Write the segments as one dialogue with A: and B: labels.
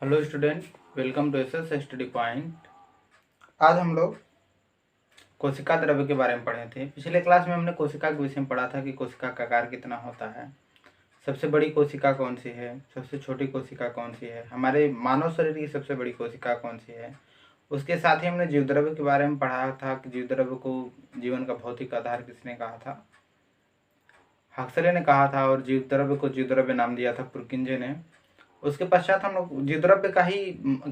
A: Hello student, welcome to SS study point. आज हम लोग कोशिका द्रव्य के बारे में पढ़े थे। पिछले क्लास में हमने कोशिका के विषय में पढ़ा था कि कोशिका का आकार कितना होता है, सबसे बड़ी कोशिका कौन सी है, सबसे छोटी कोशिका कौन सी है, हमारे मानव शरीर की सबसे बड़ी कोशिका कौन सी है। उसके साथ ही हमने जीव द्रव्य के बारे में पढ़ा था कि जीव द्रव्य को जीवन का भौतिक आधार किसने कहा था, हक्सले ने कहा था, और जीव द्रव्य को जीव द्रव्य नाम दिया था पुरकिंजे ने। उसके पश्चात हम लोग जीव द्रव्य का ही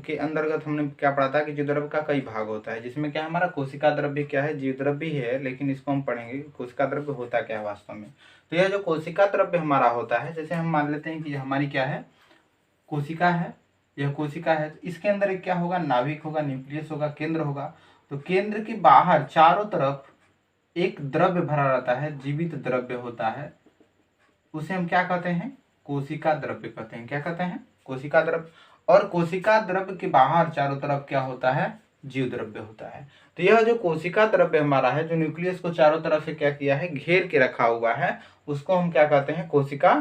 A: के अंतर्गत हमने क्या पढ़ा था कि जीव द्रव्य का कई भाग होता है, जिसमें क्या हमारा कोशिका द्रव्य क्या है, जीव द्रव्य ही है, लेकिन इसको हम पढ़ेंगे कोशिका द्रव्य होता क्या है वास्तव में। तो यह जो कोशिका द्रव्य हमारा होता है, जैसे हम मान लेते हैं कि हमारी क्या है, कोशिका है, यह कोशिका है, तो इसके अंदर एक क्या होगा, नाभिक होगा, न्यूक्लियस होगा, केंद्र होगा। तो केंद्र के बाहर चारों तरफ एक द्रव्य भरा रहता है, जीवित द्रव्य होता है, उसे हम क्या कहते हैं, कोशिका द्रव्य कहते हैं। क्या कहते हैं, कोशिका द्रव्य। और कोशिका द्रव्य के बाहर चारों तरफ क्या होता है, जीव द्रव्य होता है। तो यह जो कोशिका द्रव्य हमारा है, जो न्यूक्लियस को चारों तरफ से क्या किया है, घेर के रखा हुआ है, उसको हम क्या कहते हैं, कोशिका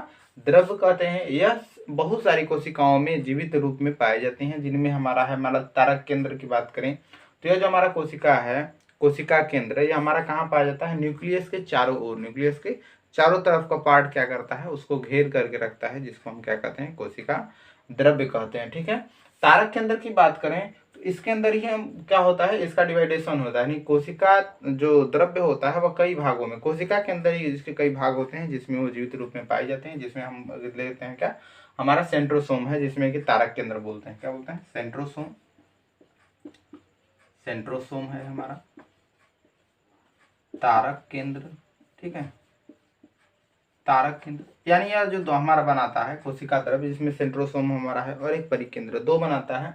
A: द्रव्य कहते हैं। यह बहुत सारी कोशिकाओं में जीवित रूप में पाए जाते हैं, जिनमें हमारा है, हमारा तारक केंद्र की बात करें तो यह जो हमारा कोशिका है, कोशिका केंद्र, यह हमारा कहाँ पाया जाता है, न्यूक्लियस के चारों ओर, न्यूक्लियस के चारों तरफ का पार्ट क्या करता है, उसको घेर करके रखता है, जिसको हम क्या कहते हैं, कोशिका द्रव्य कहते हैं। ठीक है। तारक केंद्र की बात करें तो इसके अंदर ही हम क्या होता है, इसका डिवाइडेशन होता है, यानी कोशिका जो द्रव्य होता है वह कई भागों में, कोशिका के अंदर ही इसके कई भाग होते हैं, जिसमें वो जीवित रूप में पाए जाते हैं, जिसमें हम लेते हैं क्या, हमारा सेंट्रोसोम है, जिसमें कि तारक केंद्र बोलते हैं। क्या बोलते हैं, सेंट्रोसोम, सेंट्रोसोम है हमारा तारक केंद्र। ठीक है, तारक केंद्र यानी यह जो हमारा बनाता है कोशिका द्रव्य, जिसमें सेंट्रोसोम हमारा है और एक परिकेंद्र, दो बनाता है।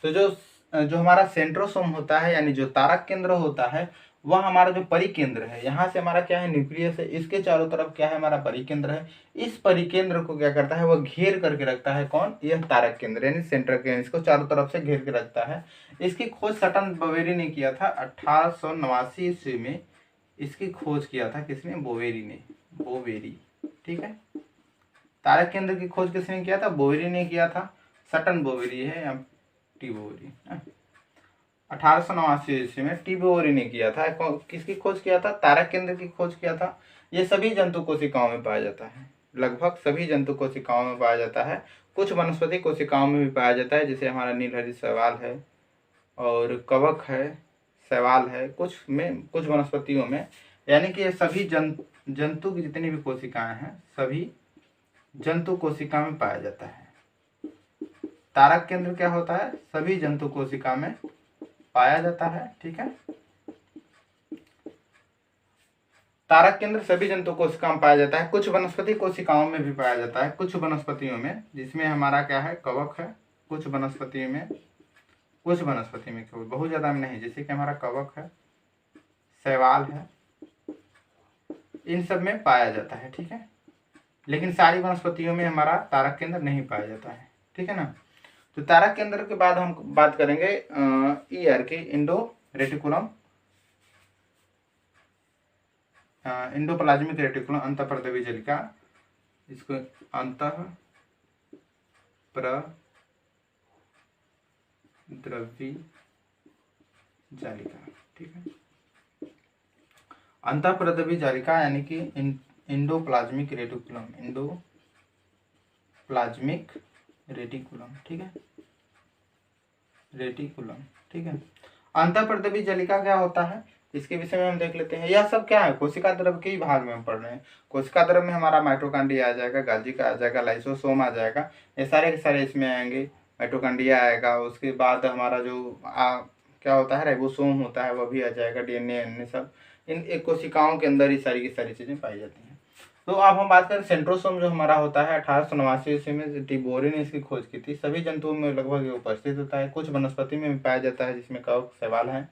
A: तो जो जो हमारा सेंट्रोसोम होता है, यानी जो तारक केंद्र होता है, वह हमारा जो परिकेंद्र है, यहाँ से हमारा क्या है, न्यूक्लियस है, इसके चारों तरफ क्या है, हमारा परिकेंद्र है। इस परिकेंद्र को क्या करता है, वह घेर करके रखता है, कौन, यह तारक केंद्र यानी सेंट्रल केंद्र, इसको चारों तरफ से घेर के रखता है। इसकी खोज सटन बोवेरी ने किया था 1889 ईस्वी में। इसकी खोज किया था किसने, बोवेरी ने, बोवेरी। ठीक है, तारक केंद्र की खोज किसने किया था, बोवेरी ने किया था, सटन बोवेरी है या टी बोवेरी, 1889 ईस्वी में टी बोवेरी ने किया था। किसकी खोज किया था, तारक केंद्र की खोज किया था। ये सभी जंतु कोशिकाओं में पाया जाता है, लगभग सभी जंतु कोशिकाओं में पाया जाता है, कुछ वनस्पति कोशिकाओं में भी पाया जाता है, जैसे हमारा नीलहरी शैवाल है और कवक है, शैवाल है, कुछ में, कुछ वनस्पतियों में, यानी कि ये सभी जंतु की जितनी भी कोशिकाएं हैं, सभी जंतु कोशिका में पाया जाता है। तारक केंद्र क्या होता है, सभी जंतु कोशिका में पाया जाता है। ठीक है, तारक केंद्र सभी जंतु कोशिका में पाया जाता है, कुछ वनस्पति कोशिकाओं में भी पाया जाता है, कुछ वनस्पतियों में, जिसमें हमारा क्या है, कवक है, कुछ वनस्पतियों में, कुछ वनस्पति में, बहुत ज्यादा में नहीं, जैसे कि हमारा कवक है, शैवाल है, इन सब में पाया जाता है। ठीक है, लेकिन सारी वनस्पतियों में हमारा तारक केंद्र नहीं पाया जाता है। ठीक है ना। तो तारक केंद्र के बाद हम बात करेंगे ईआर की, इंडो रेटिकुलम, इंडोप्लाज्मिक रेटिकुलम, अंतःप्रद्रवी जालिका, इसको अंतःप्रद्रवी जालिका। ठीक है, अंतःप्रद्रवी जालिका यानी कि इंडोप्लाज्मिक रेटिकुलम, इंडोप्लाज्मिक रेटिकुलम। ठीक है, रेटिकुलम। ठीक है, अंतःप्रद्रवी जालिका क्या होता है, इसके विषय में हम देख लेते हैं। यह सब क्या है, कोशिका द्रव्य के ही भाग में हम पढ़ रहे हैं। कोशिका द्रव्य में हमारा माइटोकॉन्ड्रिया आ जाएगा, गाल्जिका आ जाएगा, लाइसोसोम आ जाएगा, ये सारे के सारे इसमें आएंगे। माइटोकॉन्ड्रिया आएगा, उसके बाद हमारा जो क्या होता है, राइबोसोम होता है, वह भी आ जाएगा, डीएनए अन्य सब इन एक कोशिकाओं के अंदर ही सारी की सारी चीजें पाई जाती हैं। तो अब हम बात करें सेंट्रोसोम, जो हमारा होता है 1889 ईस्वी में टी बोवेरी ने इसकी खोज की थी। सभी जंतुओं में लगभग ये उपस्थित होता है, कुछ वनस्पति में भी पाया जाता है, जिसमें कवक, शैवाल है।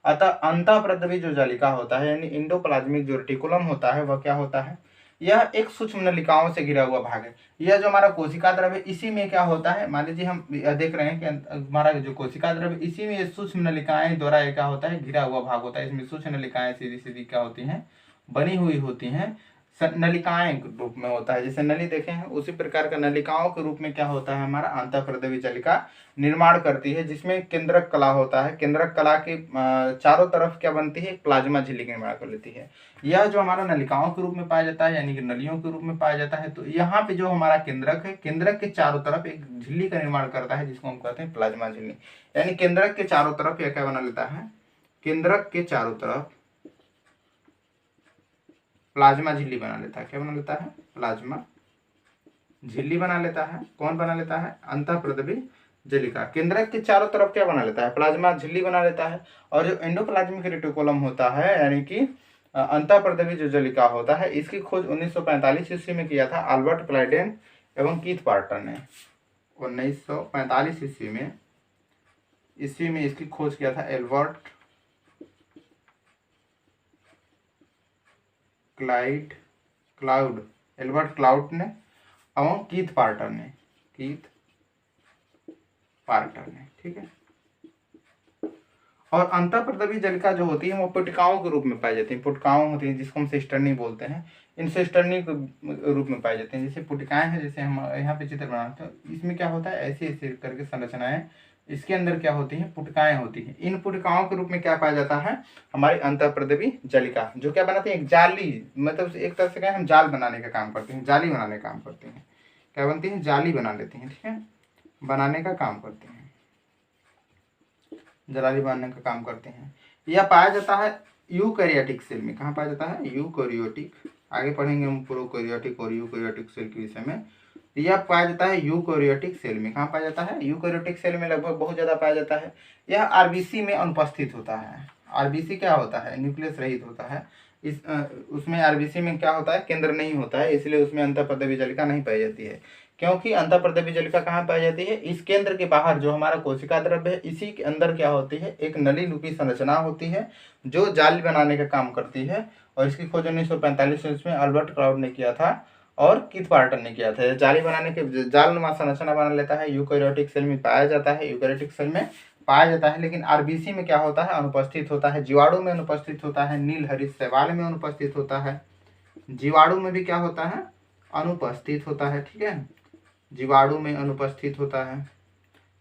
A: अतः अंतःप्रद्रवी जो जालिका होता है, यानी इंडोप्लाज्मिक जो रेटिकुलम होता है, वह क्या होता है, यह एक सूक्ष्म नलिकाओं से घिरा हुआ भाग है। यह जो हमारा कोशिका द्रव्य, इसी में क्या होता है, मान लीजिए हम देख रहे हैं कि हमारा जो कोशिका द्रव्य, इसी में सूक्ष्म नलिकाएं द्वारा क्या होता है, घिरा हुआ भाग होता है। इसमें सूक्ष्म नलिकाएं सीधी सीधी क्या होती हैं, बनी हुई होती हैं, नलिकाएं के रूप में होता है। जैसे नली देखे हैं उसी प्रकार का नलिकाओं के रूप में क्या होता है, हमारा अंतःप्रदवी जलिका निर्माण करती है, जिसमें केंद्रक कला होता है। केंद्रक कला के चारों तरफ क्या बनती है, प्लाज्मा झिल्ली का निर्माण कर लेती है। यह जो हमारा नलिकाओं के रूप में पाया जाता है यानी कि नलियों के रूप में पाया जाता है, तो यहाँ पे जो हमारा केंद्रक है, केंद्रक के चारों तरफ एक झिल्ली का निर्माण करता है जिसको हम कहते हैं प्लाज्मा झिल्ली। यानी केंद्रक के चारों तरफ यह क्या बना लेता है, केंद्रक के चारों तरफ प्लाज्मा झिल्ली बना लेता है। क्या बना लेता है, प्लाज्मा झिल्ली बना लेता है। कौन बना लेता है, अंतःप्रदवी जलिका केंद्रक के चारों तरफ क्या बना लेता है, प्लाज्मा झिल्ली बना लेता है। और जो एंडोप्लाज्मिक रेटिकुलम होता है यानी कि अंतःप्रदवी जो जलिका होता है, इसकी खोज 1945 ईस्वी में किया था अल्बर्ट क्लाइडेन एवं कीथ पार्टर ने। 1945 ईस्वी में इसकी खोज किया था एल्बर्ट क्लाउड ने एवं कीथ पार्टर ने, ठीक है। और अंतःप्रदवी जलिका जो होती है वो पुटिकाओं के रूप में पाई जाती है। पुटिकाओं होती है जिसको हम सिस्टर्नी बोलते हैं, इन सिस्टर्नी के रूप में पाई जाती हैं। जैसे पुटिकाएं हैं, जैसे हम यहाँ पे चित्र बनाते हैं, तो इसमें क्या होता है, ऐसे ऐसे करके संरचनाएं, इसके अंदर क्या होती हैं, पुटिकाएं होती हैं। इन पुटिकाओं के रूप में क्या पाया जाता है, हमारी अंतःप्रदवी जलिका, जो क्या बनाती है, एक जाली, मतलब एक तरह से क्या हम जाल बनाने का काम करते हैं, जाली बनाने का काम करते हैं। क्या बनती है, जाली बना लेती हैं, ठीक है, बनाने का काम करते हैं, जाली बनाने का काम करते हैं। यह पाया जाता है यूकैरियोटिक सेल में। कहाँ पाया जाता है, यूकैरियोटिक, आगे पढ़ेंगे हम प्रोकैरियोटिक और यूकैरियोटिक सेल के विषय में। यह पाया जाता है यूकैरियोटिक सेल में। कहाँ पाया जाता है, यूकैरियोटिक सेल में लगभग बहुत ज़्यादा पाया जाता है। यह आरबीसी में अनुपस्थित होता है। आरबीसी क्या होता है, न्यूक्लियस रहित होता है। इस उसमें आरबीसी में क्या होता है, केंद्र नहीं होता है, इसलिए उसमें अंतःप्रदवी जलिका नहीं पाई जाती है। क्योंकि अंतःप्रदवी जलिका कहाँ पाई जाती है, इस केंद्र के बाहर जो हमारा कोशिका द्रव्य है, इसी के अंदर क्या होती है, एक नली रूपी संरचना होती है जो जाली बनाने का काम करती है। और इसकी खोज 1945 में अल्बर्ट क्लाउड ने किया था और कीथ पार्टर ने किया था। जाली बनाने के जालनुमा संरचना बना लेता है, यूकैरियोटिक सेल में पाया जाता है, यूकैरियोटिक सेल में पाया जाता है। लेकिन आरबीसी में क्या होता है, अनुपस्थित होता है, जीवाणु में अनुपस्थित होता है, नील हरित शैवाल में अनुपस्थित होता है, जीवाणु में भी क्या होता है, अनुपस्थित होता है, ठीक है, जीवाणु में अनुपस्थित होता है,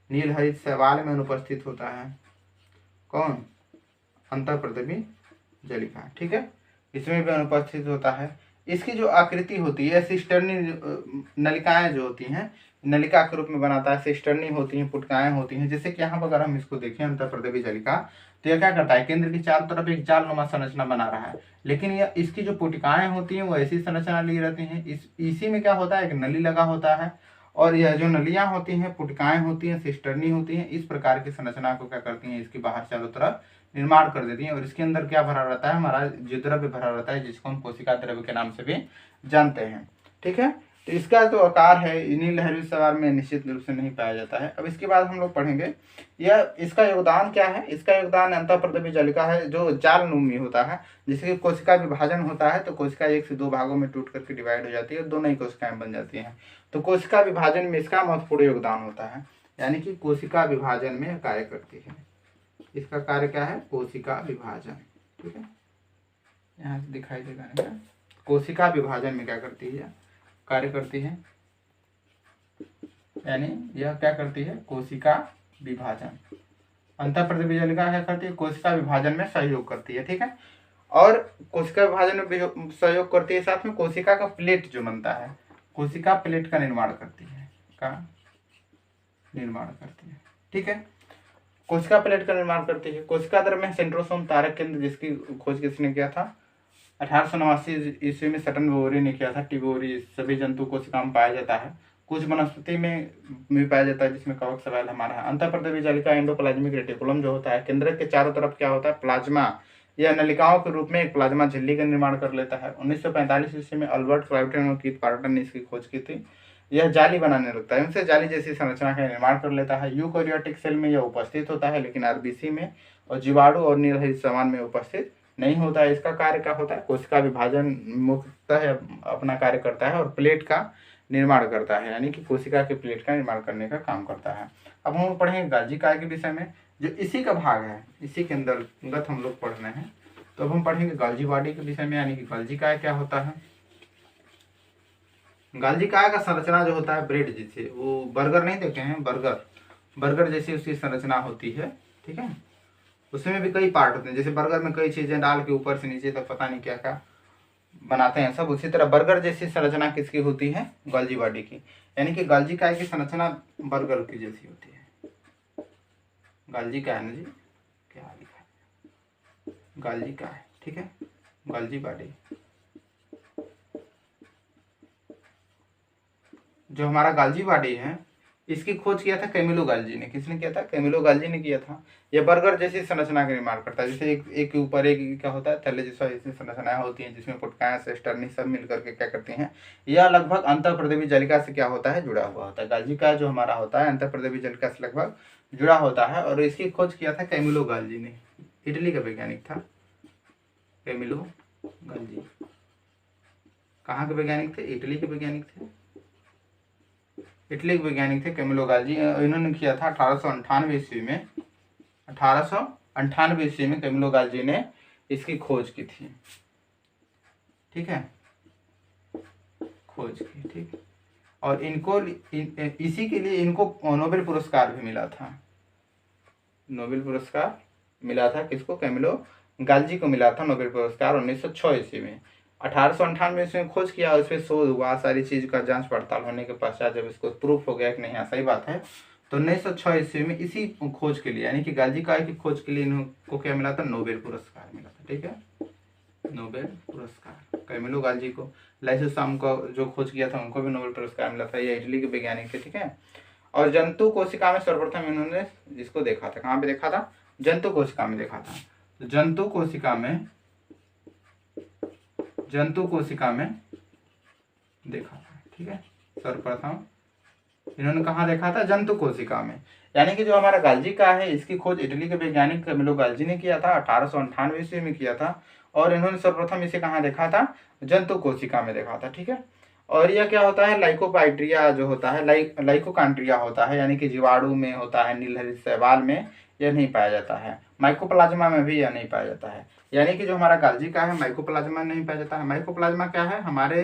A: नील हरित शैवाल में अनुपस्थित होता है। कौन, अंतःप्रदवी जलिका, ठीक है, इसमें भी अनुपस्थित होता है। इसकी जो आकृति होती है, सिस्टर्नी नलिकाएं जो होती हैं, नलिका के रूप में बनाता है, सिस्टर्नी होती हैं, पुटकाएं होती हैं। जैसे कि यहाँ पर अगर हम इसको देखें अंतःप्रदवी जलिका, तो यह क्या करता है, केंद्र की चारों तरफ एक जालनुमा संरचना बना रहा है, लेकिन यह इसकी जो पुटिकाएं होती हैं वो ऐसी संरचना ली रहती हैं। इसी में क्या होता है, एक नली लगा होता है, और यह जो नलियां होती हैं, पुटिकाएं होती हैं, सिस्टर्नी होती हैं, इस प्रकार की संरचना को क्या करती हैं, इसके बाहर चारों तरफ निर्माण कर देती हैं। और इसके अंदर क्या भरा रहता है, हमारा जो द्रव्य भरा रहता है, जिसको हम कोशिका द्रव्य के नाम से भी जानते हैं, ठीक है। तो इसका जो आकार है नील हरित शैवाल में निश्चित रूप से नहीं पाया जाता है। अब इसके बाद हम लोग पढ़ेंगे यह इसका योगदान क्या है। इसका योगदान अंतःप्रदवी जलिका है जो जालनुमी होता है, जिसके कोशिका विभाजन होता है, तो कोशिका 1 से 2 भागों में टूट करके डिवाइड हो जाती है और 2 नई कोशिकाएं बन जाती हैं। तो कोशिका विभाजन में इसका महत्वपूर्ण योगदान होता है, यानी कि कोशिका विभाजन में कार्य करती है। इसका कार्य क्या है, कोशिका विभाजन, ठीक है, यहाँ से दिखाई देगा। कोशिका विभाजन में क्या करती है, कार्य करती है, यानी यह क्या करती है, कोशिका विभाजन। अंतःप्रदवी जलिका क्या करती है, कोशिका विभाजन में सहयोग करती है, ठीक है। और कोशिका विभाजन में सहयोग करती है, साथ में कोशिका का प्लेट जो बनता है, कोशिका प्लेट का निर्माण करती है, ठीक है। कोशिका प्लेट का निर्माण करती है। कोशिका द्रव्य में सेंट्रोसोम तारक केंद्र, जिसकी खोज किसने किया था, 1889 ईस्वी में सटन बोरी ने किया था। टिबोरी सभी जंतु कोशिका में पाया जाता है, कुछ वनस्पति में भी पाया जाता है, जिसमें कवक शैवाल हमारा है। अंतःप्रदवी जलिका एंडोप्लाज्मिक रेटिकुलम जो होता है, केंद्र के चारों तरफ क्या होता है, प्लाज्मा या नलिकाओं के रूप में एक प्लाज्मा झिल्ली का निर्माण कर लेता है। 1945 ईस्वी में अल्बर्ट क्लाउडेन और कीथ पार्टर ने इसकी खोज की थी। यह जाली बनाने लगता है, उनसे जाली जैसी संरचना का निर्माण कर लेता है। यूकैरियोटिक सेल में यह उपस्थित होता है, लेकिन आरबीसी में और जीवाणु और नील हरित शैवाल में उपस्थित नहीं होता है। इसका कार्य क्या होता है, कोशिका विभाजन मुख्यतः अपना कार्य करता है और प्लेट का निर्माण करता है, यानी कि कोशिका के प्लेट का निर्माण करने का काम करता है। अब हम पढ़ेंगे गाल्जी काय के विषय में, जो इसी का भाग है, इसी के अंतर्गत हम लोग पढ़ रहे हैं। तो अब हम पढ़ेंगे गाल्जी बॉडी के विषय में, यानी कि गाल्जी काय क्या होता है। गाल्जी काय का संरचना जो होता है ब्रेड जैसे, वो बर्गर नहीं देखे हैं, बर्गर बर्गर जैसी उसकी संरचना होती है, ठीक है। उसमें भी कई पार्ट होते हैं, जैसे बर्गर में कई चीजें डाल के ऊपर से नीचे तक पता नहीं क्या क्या बनाते हैं सब, उसी तरह बर्गर जैसी संरचना किसकी होती है, गाल्जी बॉडी की। यानी कि गाल्जी काय की संरचना बर्गर की जैसी होती है। गाल्जी काय ना जी, क्या लिखा है, गाल्जी काय, ठीक है, गाल्जी बॉडी। जो हमारा गाल्जी बॉडी है इसकी खोज किया था कैमिलो गाल्जी ने। किसने किया था, कैमिलो गाल्जी ने किया था। यह बर्गर जैसी संरचना का निर्माण करता है, जैसे एक के ऊपर एक क्या होता है, थैले जैसा ऐसी संरचनाएं होती हैं जिसमें पुटकाएं सेस्टर्नी सब मिलकर के क्या करती हैं, यह लगभग अंतःप्रदेवी जलिका से क्या होता है, जुड़ा हुआ होता है। गाल्जी का जो हमारा होता है अंतःप्रदेवी जलिका से लगभग जुड़ा होता है, और इसकी खोज किया था कैमिलो गाल्जी ने। इटली का वैज्ञानिक था कैमिलो गाल्जी। कहाँ के वैज्ञानिक थे, इटली के वैज्ञानिक थे, इटली के वैज्ञानिक थे कैमिलो गाल्जी। इन्होंने किया था 1898 ईस्वी में, 1898 ईस्वी में कैमिलो गाल्जी ने इसकी खोज की थी, ठीक है, खोज की, ठीक। और इनको इसी के लिए इनको नोबेल पुरस्कार भी मिला था। नोबेल पुरस्कार मिला था किसको, कैमिलो गाल्जी को मिला था नोबेल पुरस्कार 1906 ईस्वी में। 1898 ईस्वी में खोज किया, उस पर शोध हुआ, सारी चीज का जांच पड़ताल होने के पश्चात जब इसको प्रूफ हो गया कि नहीं हाँ सही बात है, तो 1906 ईस्वी में इसी खोज के लिए यानी कि गाल्जी काय की खोज के लिए इनको क्या मिला था, नोबेल पुरस्कार मिला था, ठीक है, नोबेल पुरस्कार कैमिलो गाल्जी को। लाइसोसोम को जो खोज किया था उनको भी नोबेल पुरस्कार मिला था, ये इटली के वैज्ञानिक थे, ठीक है। और जंतु कोशिका में सर्वप्रथम इन्होंने जिसको देखा था, कहाँ पे देखा था, जंतु कोशिका में देखा था। तो जंतु कोशिका में देखा था, ठीक है, सर्वप्रथम इन्होंने कहाँ देखा था, जंतु कोशिका में। यानी कि जो हमारा गाल्जी का है इसकी खोज इटली के वैज्ञानिक कैमिलो गाल्जी ने किया था, 1898 ईस्वी में किया था, और इन्होंने सर्वप्रथम इसे कहाँ देखा था, जंतु कोशिका में देखा था, ठीक है। और यह क्या होता है, लाइकोपाइट्रिया जो होता है, लाइकोकांट्रिया होता है, यानी कि जीवाणु में होता है, नीलहरित शैवाल में यह नहीं पाया जाता है, माइकोप्लाज्मा में भी यह नहीं पाया जाता है। यानी कि जो हमारा गाल्जी का है माइकोप्लाज्मा नहीं पाया जाता है। माइकोप्लाज्मा क्या है, हमारे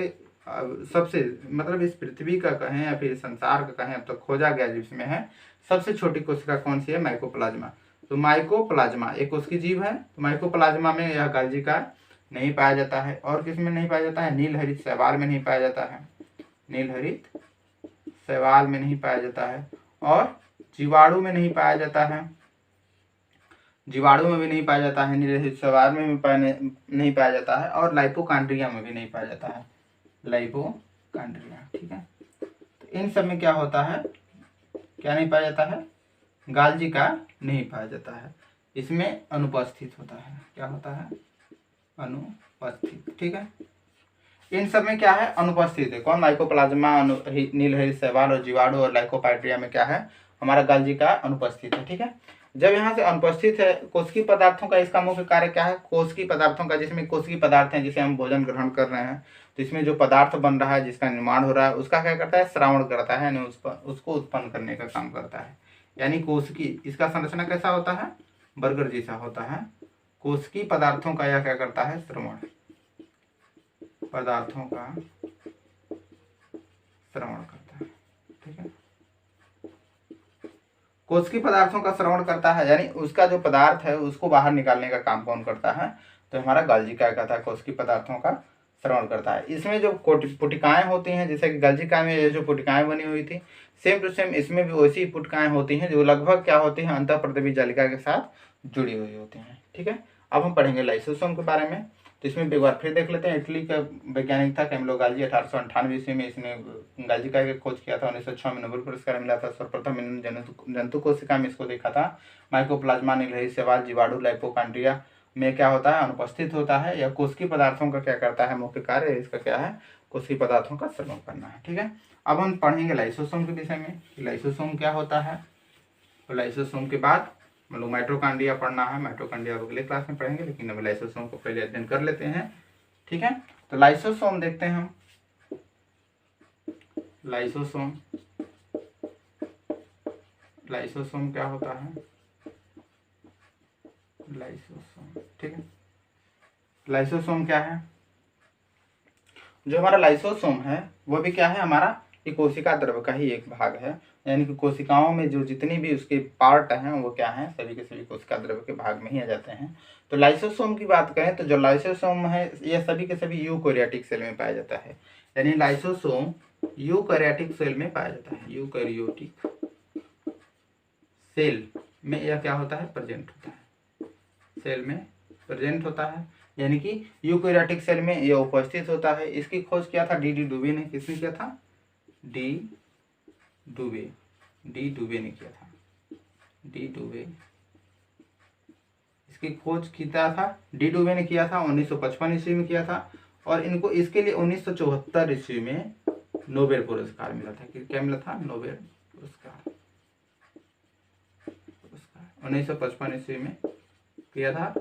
A: सबसे मतलब इस पृथ्वी का कहें या फिर संसार का कहें, अब तो खोजा गया जिसमें है सबसे छोटी कोशिका कौन सी है, माइकोप्लाज्मा। तो माइकोप्लाज्मा एक उसकी जीव है, तो माइकोप्लाज्मा में यह गाल्जी का नहीं पाया जाता है। और किस में नहीं पाया जाता है, नीलहरित शैवाल में नहीं पाया जाता है, नीलहरित शैवाल में नहीं पाया जाता है, और जीवाणु में नहीं पाया जाता है, जीवाणु में भी नहीं पाया जाता है, नीलहरित शैवाल में भी नहीं पाया जाता है, और लाइपोकांड्रिया में भी नहीं पाया जाता है, लाइपोकांड्रिया, ठीक है। तो इन सब में क्या होता है, क्या नहीं पाया जाता है, गाल्जी का नहीं पाया जाता है, इसमें अनुपस्थित होता है, क्या होता है, अनुपस्थित, ठीक है। इन सब में क्या है, अनुपस्थित है कौन, माइकोप्लाज्मा, नीलहरित शैवाल और जीवाणु और लाइकोपाइट्रिया में क्या है, हमारा गाल्जी का अनुपस्थित है, ठीक है। जब यहाँ से अनुपस्थित है, कोशिकीय पदार्थों का इसका मुख्य कार्य क्या है, कोशिकीय पदार्थों का, जिसमें कोशिकीय पदार्थ हैं जिसे हम भोजन ग्रहण कर रहे हैं, तो इसमें जो पदार्थ बन रहा है जिसका निर्माण हो रहा है उसका क्या करता है, श्रावण करता है, यानी उसको उत्पन्न करने का काम करता है। यानी कोशिकीय, इसका संरचना कैसा होता है, बर्गर जैसा होता है। कोशिकीय पदार्थों का यह क्या करता है, श्रवण, पदार्थों का श्रवण करता है, ठीक है। कोशिकीय पदार्थों का श्रवण करता है, यानी उसका जो पदार्थ है उसको बाहर निकालने का काम कौन करता है, तो हमारा गाल्जी काय करता है, कोशिकीय पदार्थों का श्रवण करता है। इसमें जो पुटिकाएं होती हैं, जैसे कि गाल्जी काय में ये जो पुटिकाएं बनी हुई थी, सेम टू सेम इसमें भी वैसी पुटिकाएं होती हैं जो लगभग क्या होती हैं, अंतःप्रदेवी जालिका के साथ जुड़ी हुई होती हैं, ठीक है। अब हम पढ़ेंगे लाइसोसोम के बारे में। तो इसमें एक बार फिर देख लेते हैं, इटली का वैज्ञानिक था कैमिलो गाल्जी, 1898 ईस्वी में इसने गाल्जी काय की खोज किया था, 1906 में नोबेल पुरस्कार मिला था। सर्वप्रथम इन्होंने जंतु कोशिका में इसको देखा था। माइकोप्लाज्मा, नीलहरित शैवाल, जीवाणु, लाइपोकांड्रिया में क्या होता है, अनुपस्थित होता है। यह कोशिकीय पदार्थों का क्या करता है, मुख्य कार्य इसका क्या है, कोशिकीय पदार्थों का श्रवण करना है, ठीक है। अब हम पढ़ेंगे लाइसोसोम के विषय में, लाइसोसोम क्या होता है। तो लाइसोसोम के बाद मतलब माइटोकॉन्ड्रिया पढ़ना है, माइटोकॉन्ड्रिया अगले क्लास में पढ़ेंगे, लेकिन अब लाइसोसोम को पहले अध्ययन कर लेते हैं, ठीक है। तो लाइसोसोम देखते हैं हम, लाइसोसोम, लाइसोसोम क्या होता है, लाइसोसोम, ठीक है। लाइसोसोम क्या है, जो हमारा लाइसोसोम है वो भी क्या है, हमारा एक कोशिका द्रव्य का ही एक भाग है, यानी कि कोशिकाओं में जो जितनी भी उसके पार्ट हैं वो क्या हैं, सभी के सभी कोशिका द्रव्य के भाग में ही आ जाते हैं। तो लाइसोसोम की बात करें तो जो लाइसोसोम है ये सभी के सभी यूकैरियोटिक सेल में पाया जाता है, यानी लाइसोसोम यूकैरियोटिक सेल में पाया जाता है। यूकैरियोटिक सेल में यह क्या होता है, प्रेजेंट होता है, सेल में प्रेजेंट होता है, यानी कि यूकैरियोटिक सेल में यह उपस्थित होता है। इसकी खोज किया था डी डुबे ने। किसने किया था? डी डुबे ने किया था। डी डुबे इसकी खोज किया था, डी डुबे ने किया था 1955 ईस्वी में किया था, और इनको इसके लिए 1974 ईस्वी में नोबेल पुरस्कार मिला था। क्या मिला था? नोबेल पुरस्कार। 1955 ईस्वी में किया था,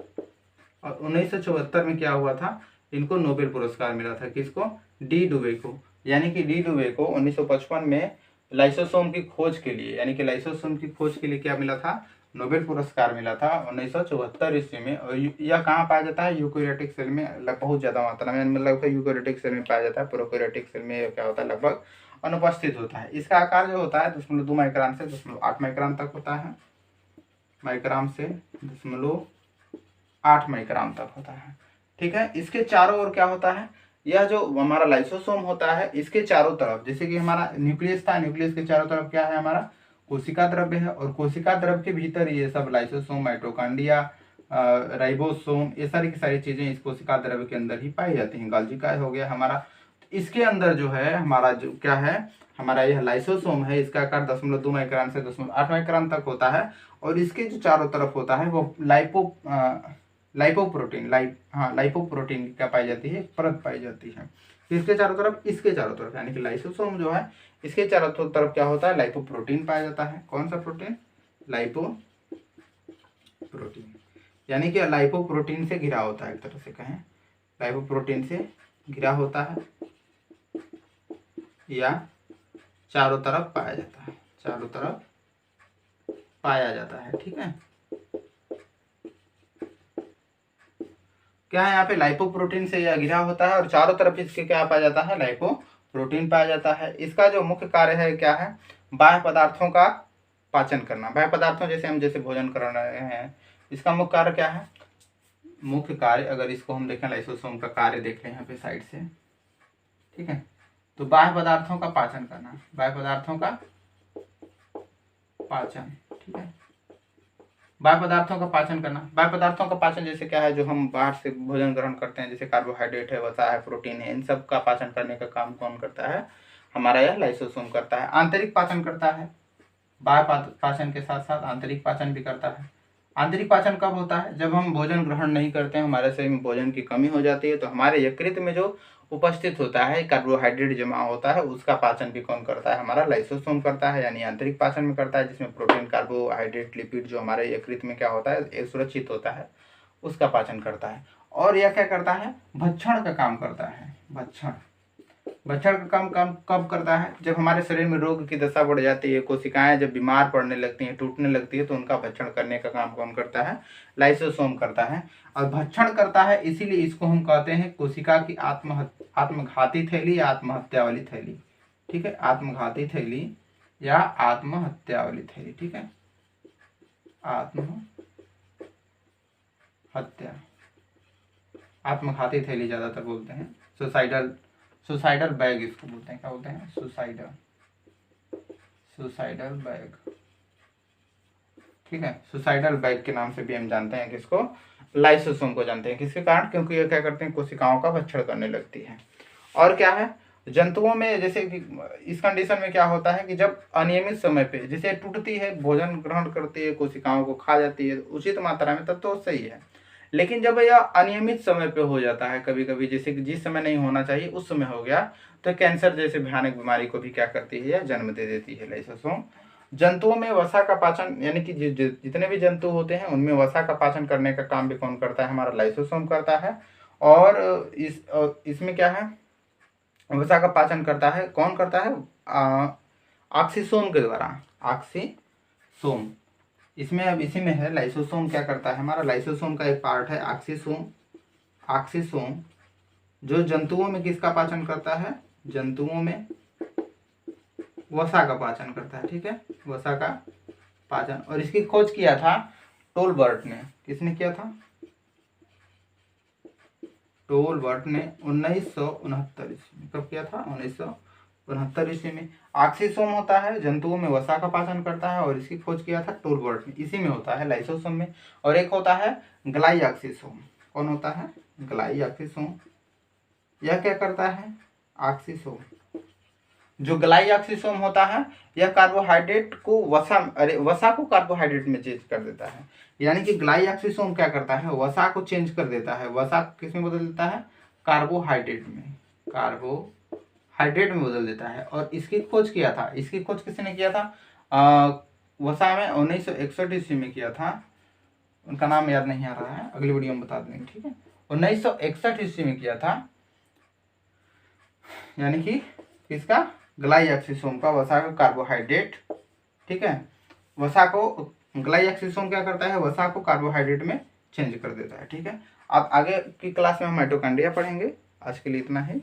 A: और 1974 में क्या हुआ था, इनको नोबेल पुरस्कार मिला था। किसको? डी डुबे को। यानी कि डी डुबे को 1955 में लाइसोसोम की खोज के लिए, यानी कि लाइसोसोम की खोज के लिए क्या मिला था? नोबेल पुरस्कार मिला था 1974 ईस्वी में। और यह कहाँ पाया जाता है? यूकैरियोटिक सेल में बहुत ज़्यादा मात्रा में, मतलब यूकैरियोटिक सेल में पाया जाता है। प्रोकैरियोटिक सेल में क्या होता है, लगभग अनुपस्थित होता है। इसका आकार जो होता है 0.2 माइक्रोन से 0.8 माइक्रोन तक होता है, माइक्रोन से 0.8 माइक्रोन तक होता है। ठीक है। इसके चारों ओर क्या होता है, यह जो हमारा लाइसोसोम होता है इसके चारों तरफ, जैसे कि हमारा न्यूक्लियस था, न्यूक्लियस के चारों तरफ क्या है, हमारा कोशिका द्रव्य है, और कोशिका द्रव्य के भीतर ये सब लाइसोसोम, माइटोकॉन्ड्रिया, राइबोसोम, ये सारी की सारी चीजें इस कोशिका द्रव्य के अंदर ही पाई जाती हैं। गोल्गी कायल हो गया हमारा। इसके अंदर जो है हमारा जो क्या है, हमारा यह लाइसोसोम है, इसका आकार 0.2 माइक्रोन से 0.8 माइक्रोन तक होता है, और इसके जो चारों तरफ होता है वो लाइपोप्रोटीन लाइपोप्रोटीन क्या पाई जाती है, परत पाई जाती है। किसके चारों तरफ? इसके चारों तरफ, यानी कि लाइसोसोम जो है इसके चारों तरफ क्या होता है, लाइपोप्रोटीन पाया जाता है। कौन सा प्रोटीन? लाइपोप्रोटीन, यानी कि लाइपोप्रोटीन से घिरा होता है, एक तरह से कहें लाइपोप्रोटीन से घिरा होता है, या चारों तरफ पाया जाता है, चारों तरफ पाया जाता है। ठीक है। क्या है यहाँ पे, लाइपोप्रोटीन से यह घिरा होता है, और चारों तरफ इसके क्या पाया जाता है, लाइपोप्रोटीन पाया जाता है। इसका जो मुख्य कार्य है क्या है, बाह्य पदार्थों का पाचन करना। बाह्य पदार्थों जैसे हम जैसे भोजन कर रहे हैं, इसका मुख्य कार्य क्या है? मुख्य कार्य अगर इसको हम देखें, लाइसोसोम का कार्य देखें यहाँ पे साइड से, ठीक है, तो बाह्य पदार्थों का पाचन करना, बाह्य पदार्थों का पाचन। ठीक है, बाह्य पदार्थों का पाचन करना। बाह्य पदार्थों का पाचन जैसे क्या है, जो हम बाहर से भोजन ग्रहण करते हैं, जैसे कार्बोहाइड्रेट है, वसा है, प्रोटीन है, इन सब का पाचन करने का काम कौन करता है? हमारा यह लाइसोसोम करता है। आंतरिक पाचन करता है, बाह्य पाचन के साथ साथ आंतरिक पाचन भी करता है। आंतरिक पाचन कब होता है? जब हम भोजन ग्रहण नहीं करते हैं, हमारे शरीर में भोजन की कमी हो जाती है, तो हमारे यकृत में जो उपस्थित होता है, कार्बोहाइड्रेट जमा होता है, उसका पाचन भी कौन करता है? हमारा लाइसोसोम करता है, यानी आंतरिक पाचन में करता है, जिसमें प्रोटीन, कार्बोहाइड्रेट, लिपिड जो हमारे यकृत में क्या होता है, एक सुरक्षित होता है, उसका पाचन करता है। और यह क्या करता है? भक्षण का काम करता है। भक्षण का काम कब करता है? जब हमारे शरीर में रोग की दशा बढ़ जाती है, कोशिकाएं जब बीमार पड़ने लगती हैं, टूटने लगती है, तो उनका भक्षण करने का काम कौन करता है? लाइसोसोम करता है। और भक्षण करता है, इसीलिए इसको हम कहते हैं कोशिका की आत्मघाती थैली या आत्महत्या वाली थैली। ठीक है, आत्मघाती थैली या आत्महत्या वाली थैली। ठीक है, आत्मघाती थैली ज्यादातर बोलते हैं। सुसाइडल बैग इसको बोलते हैं। क्या बोलते हैं? Suicidal bag. ठीक है, सुसाइडल बैग के नाम से भी हम जानते हैं किसको? लाइसोसोम को जानते हैं। किसके कारण? क्योंकि ये क्या करते हैं, कोशिकाओं का भक्षण करने लगती है। और क्या है, जंतुओं में जैसे कि इस कंडीशन में क्या होता है कि जब अनियमित समय पे जैसे टूटती है, भोजन ग्रहण करती है, कोशिकाओं को खा जाती है उचित मात्रा में, तब तो सही है। लेकिन जब यह अनियमित समय पे हो जाता है, कभी कभी जैसे कि जिस समय नहीं होना चाहिए उस समय हो गया, तो कैंसर जैसे भयानक बीमारी को भी क्या करती है, यह जन्म दे देती है लाइसोसोम। जंतुओं में वसा का पाचन, यानी कि जितने भी जंतु होते हैं उनमें वसा का पाचन करने का काम भी कौन करता है? हमारा लाइसोसोम करता है। और इसमें क्या है, वसा का पाचन करता है, कौन करता है? ऑक्सीसोम के द्वारा। ऑक्सीसोम इसमें, अब इसी में है लाइसोसोम क्या करता है, हमारा लाइसोसोम का एक पार्ट है ऑक्सीसोम जो जंतुओं में किसका पाचन करता है, जंतुओं में वसा का पाचन करता है, ठीक है, वसा का पाचन। और इसकी खोज किया था टोलबर्ट ने। किसने किया था? टोलबर्ट ने 1969 ईस्वी में। कब किया था? 1969 ईस्वी में। ऑक्सीसोम होता है, जंतुओं में वसा का पाचन करता है, और इसकी खोज किया था टोलबर्ट ने। इसी में होता है, लाइसोसोम में। और एक होता है ग्लाइऑक्सीसोम। कौन होता है? ग्लाइऑक्सीसोम। यह क्या करता है? ऑक्सीसोम। जो ग्लाइऑक्सीसोम होता है, यह कार्बोहाइड्रेट को वसा को कार्बोहाइड्रेट में चेंज कर देता है। यानी कि ग्लाइऑक्सीसोम क्या करता है? वसा को चेंज कर देता है। वसा किस में बदल देता है? कार्बोहाइड्रेट में। कार्बोहाइड्रेट में बदल देता है। और इसकी खोज किया था, इसकी खोज किसने किया था? वसा में 1961 ईस्वी में किया था। उनका नाम याद नहीं आ रहा है, अगली वीडियो में बता देंगे, ठीक है। 1961 ईस्वी में किया था। यानी कि किसका? ग्लाइऑक्सीसोम का, वसा का कार्बोहाइड्रेट, ठीक है। वसा को ग्लाइऑक्सीसोम क्या करता है? वसा को कार्बोहाइड्रेट में चेंज कर देता है, ठीक है। अब आगे की क्लास में हम माइटोकॉन्ड्रिया पढ़ेंगे। आज के लिए इतना ही।